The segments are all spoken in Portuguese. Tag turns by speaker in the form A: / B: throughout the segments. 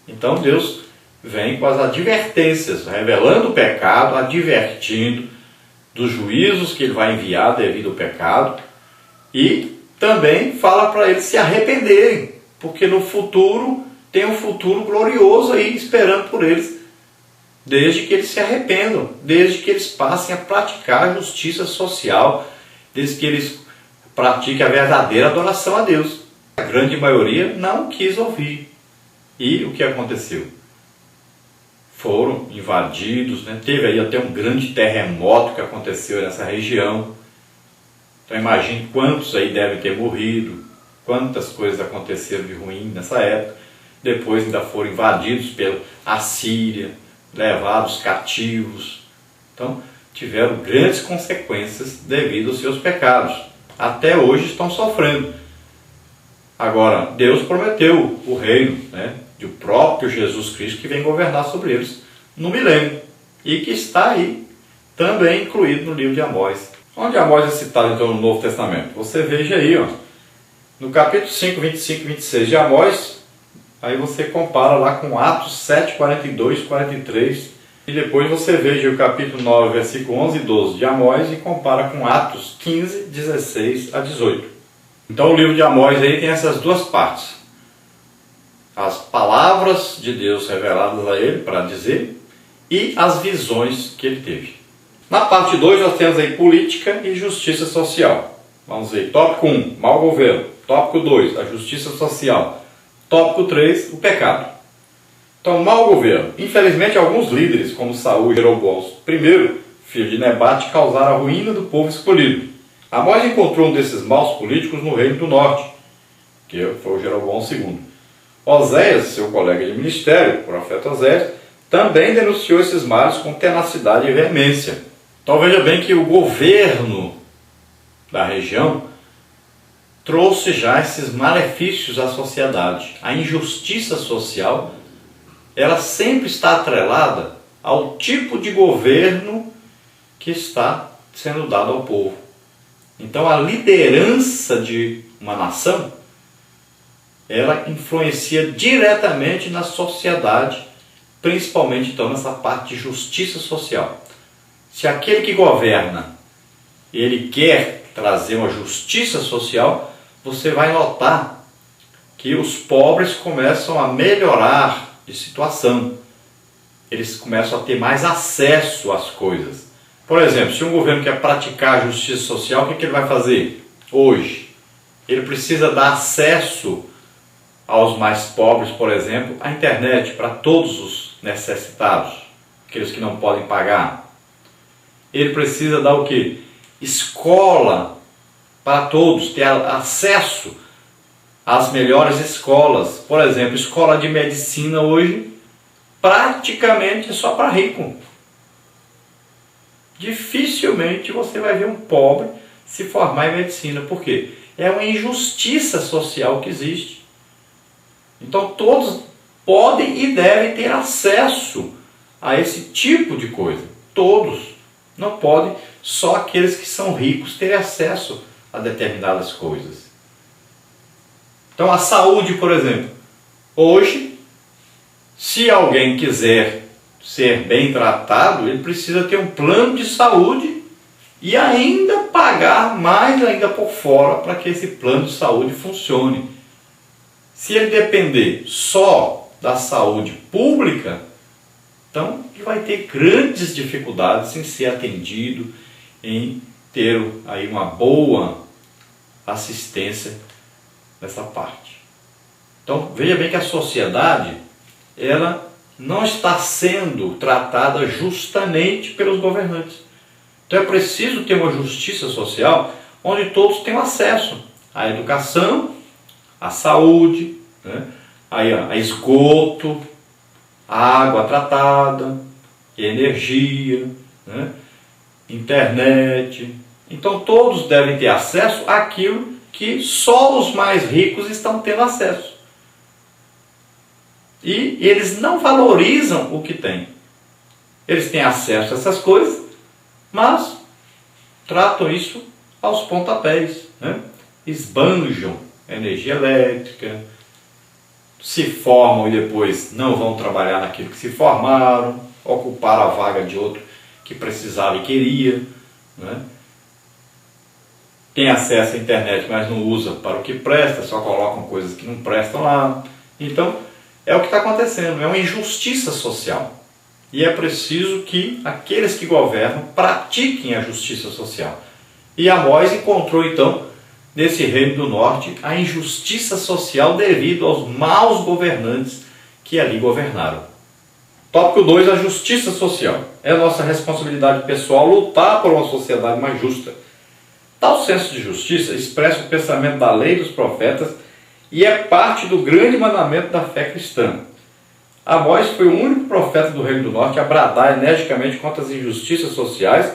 A: Então Deus vem com as advertências, revelando o pecado, advertindo dos juízos que Ele vai enviar devido ao pecado, e também fala para eles se arrependerem, porque no futuro tem um futuro glorioso aí esperando por eles, desde que eles se arrependam, desde que eles passem a praticar a justiça social, desde que eles pratiquem a verdadeira adoração a Deus. A grande maioria não quis ouvir. E o que aconteceu? Foram invadidos, né? Teve aí até um grande terremoto que aconteceu nessa região. Então imagine quantos aí devem ter morrido, quantas coisas aconteceram de ruim nessa época. Depois ainda foram invadidos pela Assíria, levados cativos. Então tiveram grandes consequências devido aos seus pecados. Até hoje estão sofrendo. Agora, Deus prometeu o reino, né, do próprio Jesus Cristo, que vem governar sobre eles no milênio, e que está aí também incluído no livro de Amós. Onde Amós é citado então no Novo Testamento? Você veja aí, ó, no capítulo 5, 25 e 26 de Amós, aí você compara lá com Atos 7, 42, 43, e depois você veja o capítulo 9, versículo 11 e 12 de Amós e compara com Atos 15, 16 a 18. Então o livro de Amós aí tem essas duas partes. As palavras de Deus reveladas a ele para dizer e as visões que ele teve. Na parte 2 nós temos aí política e justiça social. Vamos ver, tópico 1, mau governo. Tópico 2, a justiça social. Tópico 3, o pecado. Então, mau governo. Infelizmente alguns líderes, como Saul e Jeroboão I, filho de Nebate, causaram a ruína do povo escolhido. Amós encontrou um desses maus políticos no reino do norte, que foi o Jeroboão II. Oséias, seu colega de ministério, o profeta Oséias, também denunciou esses males com tenacidade e veemência. Então veja bem que o governo da região trouxe já esses malefícios à sociedade. A injustiça social, ela sempre está atrelada ao tipo de governo que está sendo dado ao povo. Então a liderança de uma nação, ela influencia diretamente na sociedade, principalmente então nessa parte de justiça social. Se aquele que governa, ele quer trazer uma justiça social, você vai notar que os pobres começam a melhorar de situação. Eles começam a ter mais acesso às coisas. Por exemplo, se um governo quer praticar a justiça social, o que ele vai fazer hoje? Ele precisa dar acesso aos mais pobres, por exemplo, à internet para todos os necessitados, aqueles que não podem pagar. Ele precisa dar o quê? Escola para todos, ter acesso às melhores escolas. Por exemplo, escola de medicina hoje praticamente é só para rico. Dificilmente você vai ver um pobre se formar em medicina. Por quê? É uma injustiça social que existe. Então todos podem e devem ter acesso a esse tipo de coisa. Todos. Não podem só aqueles que são ricos terem acesso a determinadas coisas. Então a saúde, por exemplo. Hoje, se alguém quiser ser bem tratado, ele precisa ter um plano de saúde e ainda pagar mais ainda por fora para que esse plano de saúde funcione. Se ele depender só da saúde pública, então ele vai ter grandes dificuldades em ser atendido, em ter aí uma boa assistência nessa parte. Então veja bem que a sociedade, ela não está sendo tratada justamente pelos governantes. Então é preciso ter uma justiça social onde todos tenham acesso à educação, à saúde, né? Aí, a esgoto, a água tratada, energia, né? Internet. Então todos devem ter acesso àquilo que só os mais ricos estão tendo acesso. E eles não valorizam o que têm. Eles têm acesso a essas coisas, mas tratam isso aos pontapés, né? Esbanjam energia elétrica, se formam e depois não vão trabalhar naquilo que se formaram, ocupar a vaga de outro que precisava e queria, né? Tem acesso à internet, mas não usa para o que presta, só colocam coisas que não prestam lá. Então, é o que está acontecendo, é uma injustiça social. E é preciso que aqueles que governam pratiquem a justiça social. E Amós encontrou então, nesse reino do norte, a injustiça social devido aos maus governantes que ali governaram. Tópico 2, a justiça social. É nossa responsabilidade pessoal lutar por uma sociedade mais justa. Tal senso de justiça expressa o pensamento da lei dos profetas e é parte do grande mandamento da fé cristã. Amós foi o único profeta do Reino do Norte a bradar energicamente contra as injustiças sociais,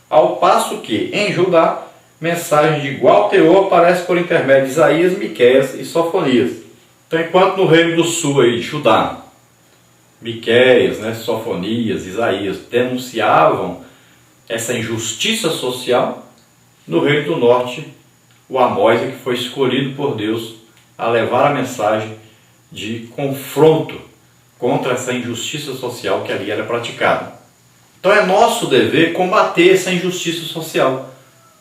A: ao passo que, em Judá, mensagem de igual teor aparece por intermédio de Isaías, Miqueias e Sofonias. Então, enquanto no Reino do Sul, aí, Judá, Miqueias, Sofonias, Isaías denunciavam essa injustiça social, no Reino do Norte, o Amós é que foi escolhido por Deus a levar a mensagem de confronto contra essa injustiça social que ali era praticada. Então é nosso dever combater essa injustiça social.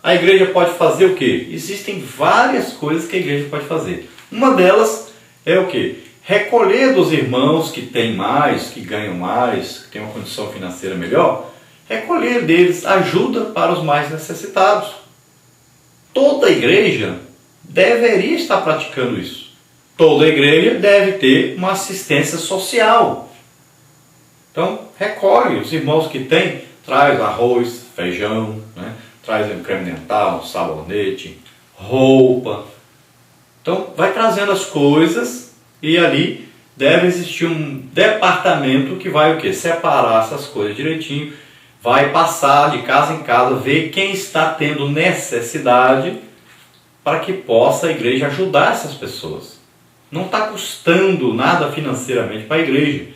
A: A igreja pode fazer o quê? Existem várias coisas que a igreja pode fazer. Uma delas é o quê? Recolher dos irmãos que têm mais, que ganham mais, que têm uma condição financeira melhor, recolher deles ajuda para os mais necessitados. Toda igreja deveria estar praticando isso. Toda igreja deve ter uma assistência social. Então, recolhe os irmãos que têm, traz arroz, feijão, traz um creme dental, um sabonete, roupa. Então, vai trazendo as coisas e ali deve existir um departamento que vai o quê? Separar essas coisas direitinho, vai passar de casa em casa, ver quem está tendo necessidade para que possa a igreja ajudar essas pessoas. Não está custando nada financeiramente para a igreja,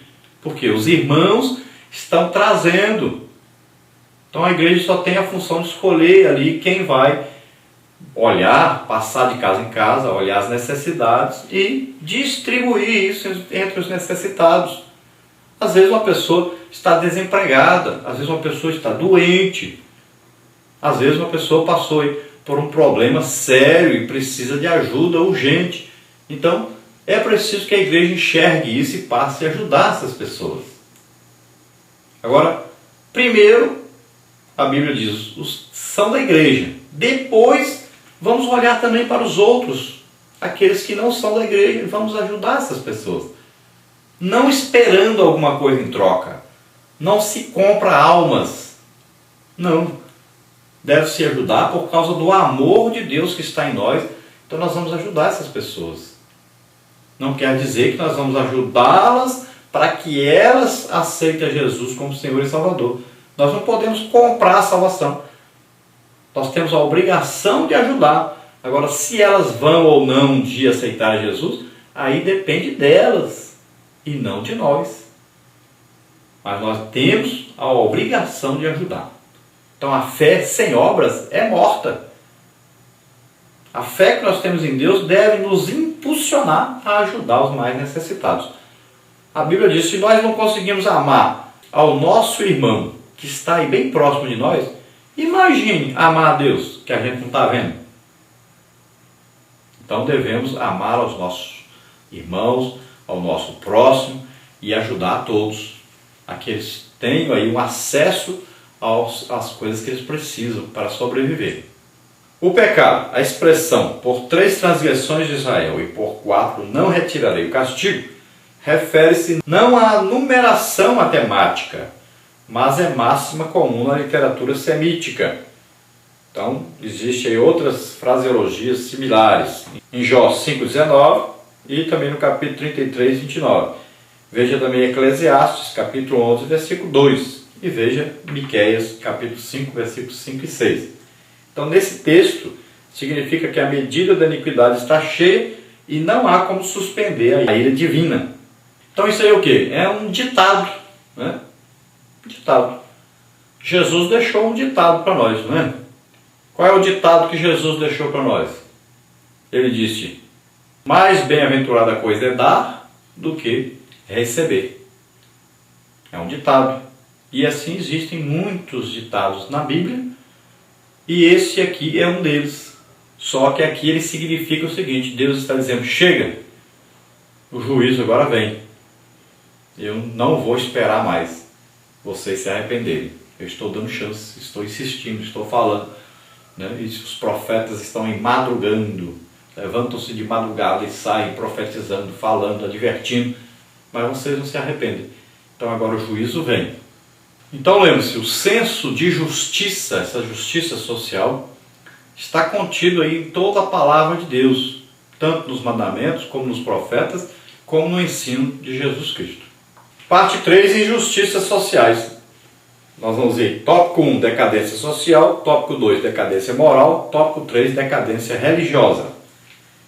A: porque os irmãos estão trazendo. Então a igreja só tem a função de escolher ali quem vai olhar, passar de casa em casa, olhar as necessidades e distribuir isso entre os necessitados. Às vezes uma pessoa está desempregada, às vezes uma pessoa está doente, às vezes uma pessoa passou por um problema sério e precisa de ajuda urgente. Então, é preciso que a igreja enxergue isso e passe a ajudar essas pessoas. Agora, primeiro, a Bíblia diz, os são da igreja. Depois, vamos olhar também para os outros, aqueles que não são da igreja, e vamos ajudar essas pessoas. Não esperando alguma coisa em troca. Não se compra almas. Não. Deve-se ajudar por causa do amor de Deus que está em nós. Então nós vamos ajudar essas pessoas. Não quer dizer que nós vamos ajudá-las para que elas aceitem a Jesus como Senhor e Salvador. Nós não podemos comprar a salvação. Nós temos a obrigação de ajudar. Agora, se elas vão ou não um dia aceitar Jesus, aí depende delas e não de nós. Mas nós temos a obrigação de ajudar. Então a fé sem obras é morta. A fé que nós temos em Deus deve nos impulsionar a ajudar os mais necessitados. A Bíblia diz, se nós não conseguimos amar ao nosso irmão que está aí bem próximo de nós, imagine amar a Deus, que a gente não está vendo. Então devemos amar aos nossos irmãos, ao nosso próximo e ajudar a todos, a que eles tenham aí um acesso às coisas que eles precisam para sobreviver. O pecado, a expressão por 3 transgressões de Israel e por 4 não retirarei o castigo, refere-se não à numeração matemática, mas é máxima comum na literatura semítica. Então, existem aí outras fraseologias similares em Jó 5,19 e também no capítulo 33, 29. Veja também Eclesiastes, capítulo 11, versículo 2. E veja Miqueias, capítulo 5, versículos 5 e 6. Então, nesse texto, significa que a medida da iniquidade está cheia e não há como suspender a ira divina. Então, isso aí é o quê? É um ditado, né? Ditado. Jesus deixou um ditado para nós, não é? Qual é o ditado que Jesus deixou para nós? Ele disse, mais bem-aventurada coisa é dar do que receber. É um ditado. E assim existem muitos ditados na Bíblia, e esse aqui é um deles. Só que aqui ele significa o seguinte: Deus está dizendo, chega, o juízo agora vem. Eu não vou esperar mais vocês se arrependerem. Eu estou dando chance, estou insistindo, estou falando. Né? E os profetas estão madrugando, levantam-se de madrugada e saem profetizando, falando, advertindo, mas vocês não se arrependem. Então agora o juízo vem. Então lembre-se, o senso de justiça, essa justiça social, está contido aí em toda a palavra de Deus, tanto nos mandamentos, como nos profetas, como no ensino de Jesus Cristo. Parte 3, injustiças sociais. Nós vamos ver tópico 1, decadência social, tópico 2, decadência moral, tópico 3, decadência religiosa.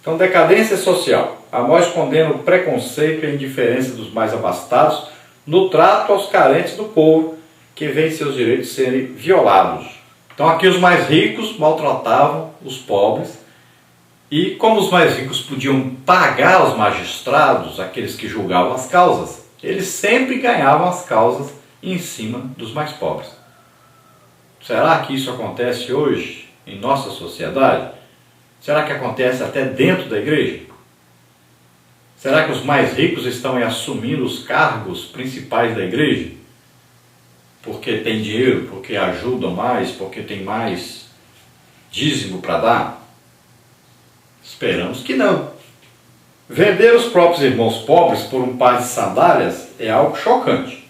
A: Então, decadência social. Amós condena o preconceito e a indiferença dos mais abastados no trato aos carentes do povo, que veem seus direitos serem violados. Então aqui os mais ricos maltratavam os pobres, e como os mais ricos podiam pagar os magistrados, aqueles que julgavam as causas, eles sempre ganhavam as causas em cima dos mais pobres. Será que isso acontece hoje em nossa sociedade? Será que acontece até dentro da igreja? Será que os mais ricos estão assumindo os cargos principais da igreja? Porque tem dinheiro, porque ajudam mais, porque tem mais dízimo para dar? Esperamos que não. Vender os próprios irmãos pobres por um par de sandálias é algo chocante.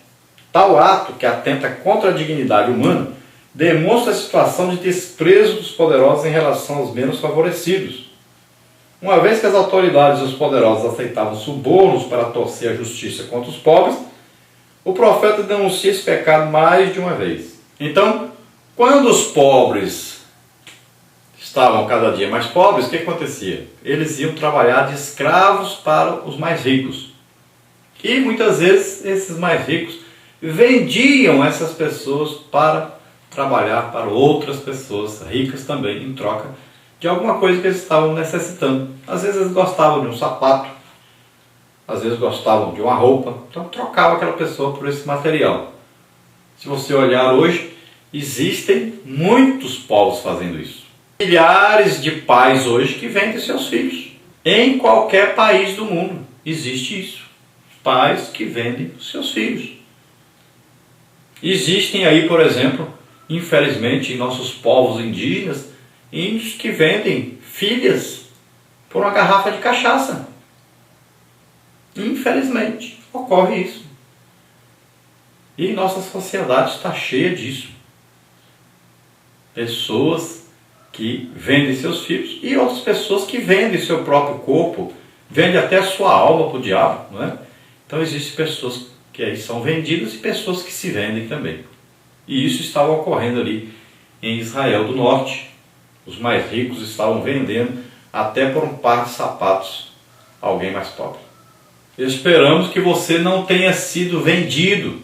A: Tal ato, que atenta contra a dignidade humana, demonstra a situação de desprezo dos poderosos em relação aos menos favorecidos. Uma vez que as autoridades e os poderosos aceitavam subornos para torcer a justiça contra os pobres, o profeta denuncia esse pecado mais de uma vez. Então, quando os pobres estavam cada dia mais pobres, o que acontecia? Eles iam trabalhar de escravos para os mais ricos. E muitas vezes esses mais ricos vendiam essas pessoas para trabalhar para outras pessoas ricas também, em troca de alguma coisa que eles estavam necessitando. Às vezes eles gostavam de um sapato, às vezes gostavam de uma roupa, então trocava aquela pessoa por esse material. Se você olhar hoje, existem muitos povos fazendo isso. Milhares de pais hoje que vendem seus filhos. Em qualquer país do mundo existe isso. Pais que vendem seus filhos. Existem aí, por exemplo, infelizmente, em nossos povos indígenas, índios que vendem filhas por uma garrafa de cachaça. Infelizmente, ocorre isso. E nossa sociedade está cheia disso. Pessoas que vendem seus filhos e outras pessoas que vendem seu próprio corpo, vendem até a sua alma para o diabo, não é? Então existem pessoas que aí são vendidas e pessoas que se vendem também. E isso estava ocorrendo ali em Israel do Norte. Os mais ricos estavam vendendo até por um par de sapatos alguém mais pobre. Esperamos que você não tenha sido vendido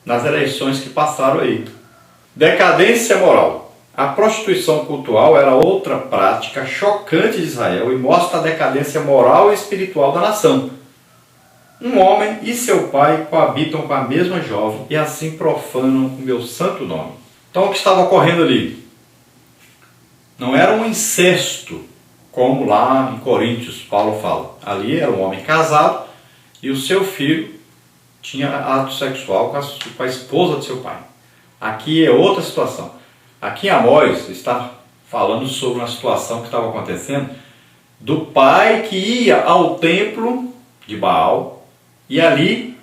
A: nas eleições que passaram aí. Decadência moral. A prostituição cultural era outra prática chocante de Israel e mostra a decadência moral e espiritual da nação. Um homem e seu pai coabitam com a mesma jovem e assim profanam o meu santo nome. Então o que estava ocorrendo ali? Não era um incesto, como lá em Coríntios Paulo fala. Ali era um homem casado e o seu filho tinha ato sexual com a esposa de seu pai. Aqui é outra situação. Aqui em Amós está falando sobre uma situação que estava acontecendo do pai que ia ao templo de Baal e ali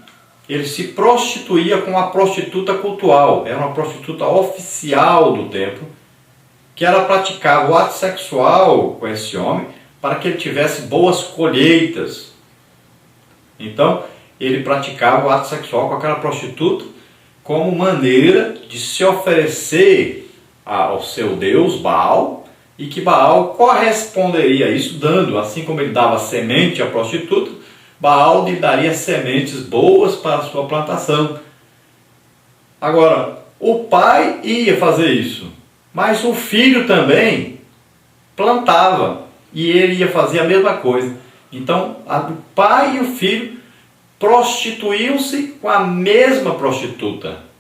A: ele se prostituía com uma prostituta cultual. Era uma prostituta oficial do templo, que ela praticava o ato sexual com esse homem para que ele tivesse boas colheitas. Então, ele praticava o ato sexual com aquela prostituta como maneira de se oferecer ao seu Deus, Baal, e que Baal corresponderia a isso, dando, assim como ele dava semente à prostituta, Baal lhe daria sementes boas para a sua plantação. Agora, o pai ia fazer isso, mas o filho também plantava, e ele ia fazer a mesma coisa. Então, o pai e o filho prostituíam-se com a mesma prostituta.